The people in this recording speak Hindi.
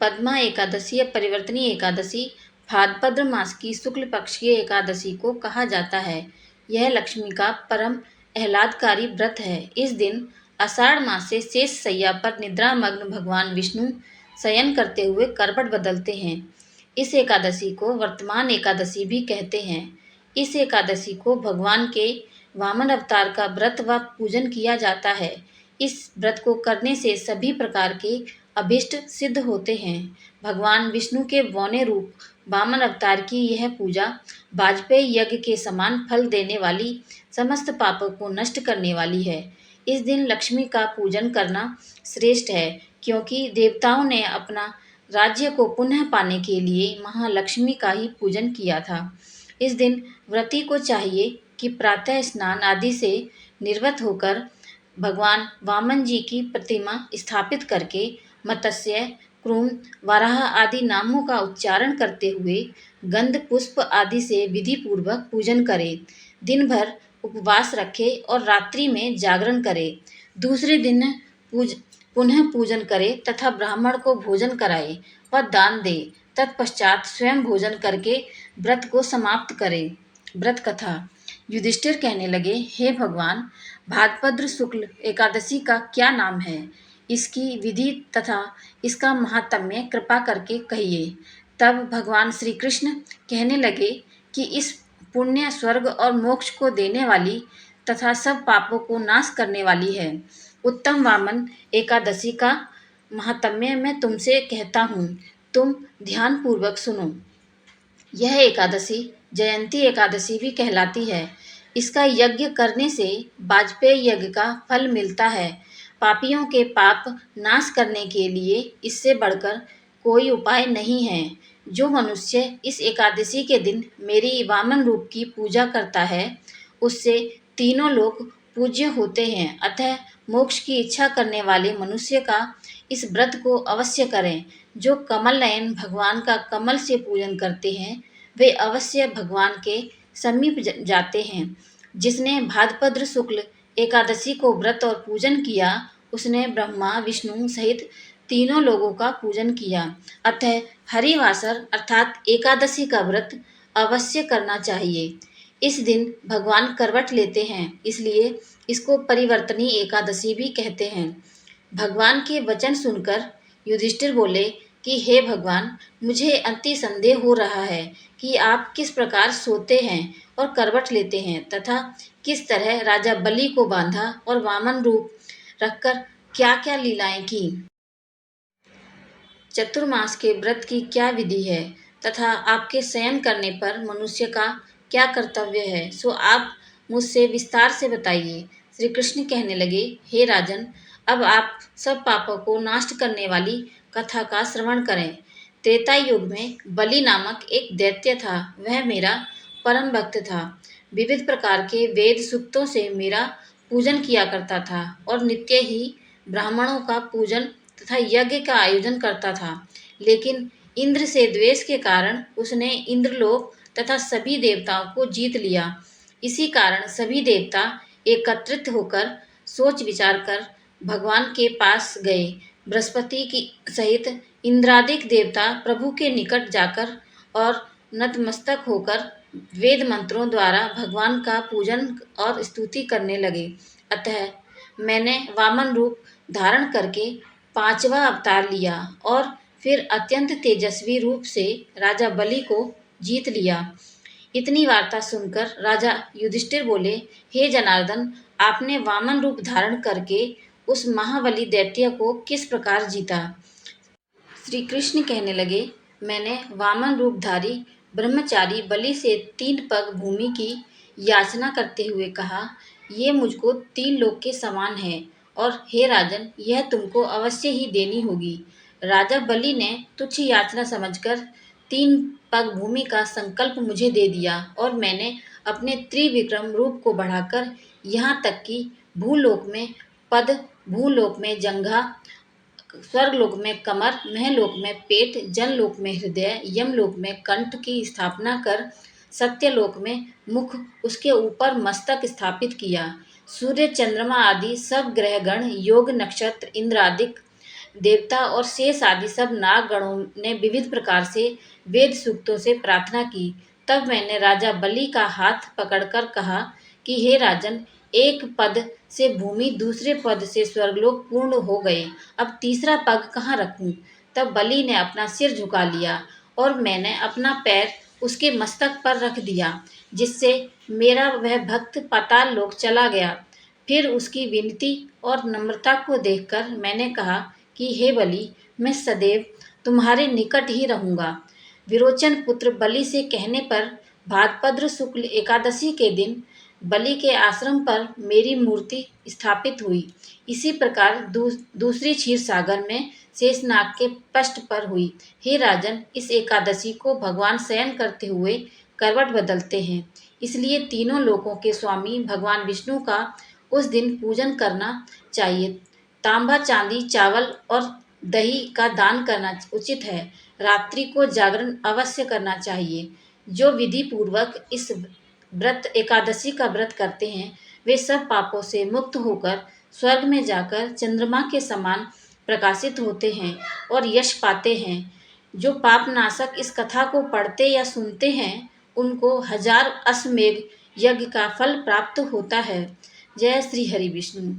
पद्मा एकादशी या परिवर्तनी एकादशी भाद्रपद मास की शुक्ल पक्ष की एकादशी को कहा जाता है। यह लक्ष्मी का परम आह्लादकारी व्रत है। इस दिन आषाढ़ मास से शेष शैया पर निद्रामग्न भगवान विष्णु शयन करते हुए करवट बदलते हैं। इस एकादशी को वर्तमान एकादशी भी कहते हैं। इस एकादशी को भगवान के वामन अवतार का व्रत व पूजन किया जाता है। इस व्रत को करने से सभी प्रकार के अभिष्ट सिद्ध होते हैं। भगवान विष्णु के बौने रूप वामन अवतार की यह पूजा वाजपेयी यज्ञ के समान फल देने वाली, समस्त पापों को नष्ट करने वाली है। इस दिन लक्ष्मी का पूजन करना श्रेष्ठ है, क्योंकि देवताओं ने अपना राज्य को पुनः पाने के लिए महालक्ष्मी का ही पूजन किया था। इस दिन व्रती को चाहिए कि प्रातः स्नान आदि से निर्वृत्त होकर भगवान वामन जी की प्रतिमा स्थापित करके मत्स्य, कूर्म, वराह आदि नामों का उच्चारण करते हुए गंध पुष्प आदि से विधि पूर्वक पूजन करे। दिन भर उपवास रखे और रात्रि में जागरण करे। दूसरे दिन पुनः पूजन करे तथा ब्राह्मण को भोजन कराए व दान दे। तत्पश्चात स्वयं भोजन करके व्रत को समाप्त करे। व्रत कथा। युधिष्ठिर कहने लगे, हे भगवान, भाद्रपद शुक्ल एकादशी का क्या नाम है? इसकी विधि तथा इसका महात्म्य कृपा करके कहिए। तब भगवान श्री कृष्ण कहने लगे कि इस पुण्य, स्वर्ग और मोक्ष को देने वाली तथा सब पापों को नाश करने वाली है। उत्तम वामन एकादशी का महात्म्य मैं तुमसे कहता हूँ, तुम ध्यान पूर्वक सुनो। यह एकादशी जयंती एकादशी भी कहलाती है। इसका यज्ञ करने से वाजपेयी यज्ञ का फल मिलता है। पापियों के पाप नाश करने के लिए इससे बढ़कर कोई उपाय नहीं है। जो मनुष्य इस एकादशी के दिन मेरी वामन रूप की पूजा करता है, उससे तीनों लोग पूज्य होते हैं। अतः मोक्ष की इच्छा करने वाले मनुष्य का इस व्रत को अवश्य करें। जो कमल नयन भगवान का कमल से पूजन करते हैं, वे अवश्य भगवान के समीप जाते हैं। जिसने भाद्रपद शुक्ल एकादशी को व्रत और पूजन किया, उसने ब्रह्मा विष्णु सहित तीनों लोगों का पूजन किया। अतः हरिवासर अर्थात एकादशी का व्रत अवश्य करना चाहिए। इस दिन भगवान करवट लेते हैं, इसलिए इसको परिवर्तनी एकादशी भी कहते हैं। भगवान के वचन सुनकर युधिष्ठिर बोले कि हे भगवान, मुझे अति संदेह हो रहा है कि आप किस प्रकार सोते हैं और करवट लेते हैं तथा किस तरह राजा बलि को बांधा और वामन रूप रखकर क्या क्या लीलाएं की। चतुर्मास के व्रत की क्या विधि है तथा आपके शयन करने पर मनुष्य का क्या कर्तव्य है, सो आप मुझसे विस्तार से बताइए। श्री कृष्ण कहने लगे, हे राजन, अब आप सब पापों को नष्ट करने वाली कथा का श्रवण करें। त्रेता युग में बलि नामक एक दैत्य था। वह मेरा परम भक्त था। विविध प्रकार के वेद सूक्तों से मेरा पूजन किया करता था और नित्य ही ब्राह्मणों का पूजन तथा यज्ञ का आयोजन करता था। लेकिन इंद्र से द्वेष के कारण उसने इंद्रलोक तथा सभी देवताओं को जीत लिया। इसी कारण सभी देवता एकत्रित होकर सोच विचार कर भगवान के पास गए। बृहस्पति की सहित इंद्रादिक देवता प्रभु के निकट जाकर और नतमस्तक होकर वेद मंत्रों द्वारा भगवान का पूजन और स्तुति करने लगे। अतः मैंने वामन रूप धारण करके 5वां अवतार लिया और फिर अत्यंत तेजस्वी रूप से राजा बलि को जीत लिया। इतनी वार्ता सुनकर राजा युधिष्ठिर बोले, हे जनार्दन, आपने वामन रूप धारण करके उस महाबली दैत्य को किस प्रकार जीता? श्री कृष्ण कहने लगे, मैंने वामन रूपधारी ब्रह्मचारी बलि से 3 पग भूमि की याचना करते हुए कहा, ये मुझको 3 लोक के समान है और हे राजन, यह तुमको अवश्य ही देनी होगी। राजा बलि ने तुच्छ याचना समझकर 3 पग भूमि का संकल्प मुझे दे दिया और मैंने अपने त्रिविक्रम रूप को बढ़ाकर यहाँ तक कि भूलोक में पद, भूलोक में जंघा, स्वर्गलोक में कमर, महलोक में पेट, जनलोक में हृदय, यमलोक में कंठ की स्थापना कर सत्यलोक में मुख, उसके ऊपर मस्तक स्थापित किया। सूर्य, चंद्रमा आदि सब ग्रहगण, योग, नक्षत्र, इंद्रादिक देवता और शेष आदि सब नागगणों ने विविध प्रकार से वेद सूक्तों से प्रार्थना की। तब मैंने राजा बलि का हाथ पकड़कर कहा कि हे राजन, एक पद से भूमि, दूसरे पद से स्वर्गलोक पूर्ण हो गए, अब तीसरा पग कहाँ रखूं? तब बलि ने अपना सिर झुका लिया और मैंने अपना पैर उसके मस्तक पर रख दिया, जिससे मेरा वह भक्त पाताल लोक चला गया। फिर उसकी विनती और नम्रता को देखकर मैंने कहा कि हे बलि, मैं सदैव तुम्हारे निकट ही रहूंगा। विरोचन पुत्र बलि से कहने पर भाद्रपद शुक्ल एकादशी के दिन बलि के आश्रम पर मेरी मूर्ति स्थापित हुई। इसी प्रकार दूसरी क्षीर सागर में शेषनाग के पष्ट पर हुई। हे राजन, इस एकादशी को भगवान शयन करते हुए करवट बदलते हैं, इसलिए तीनों लोकों के स्वामी भगवान विष्णु का उस दिन पूजन करना चाहिए। तांबा, चांदी, चावल और दही का दान करना उचित है। रात्रि को जागरण अवश्य करना चाहिए। जो विधि पूर्वक इस व्रत एकादशी का व्रत करते हैं, वे सब पापों से मुक्त होकर स्वर्ग में जाकर चंद्रमा के समान प्रकाशित होते हैं और यश पाते हैं। जो पाप नाशक इस कथा को पढ़ते या सुनते हैं, उनको 1000 अश्वमेध यज्ञ का फल प्राप्त होता है। जय श्री हरि विष्णु।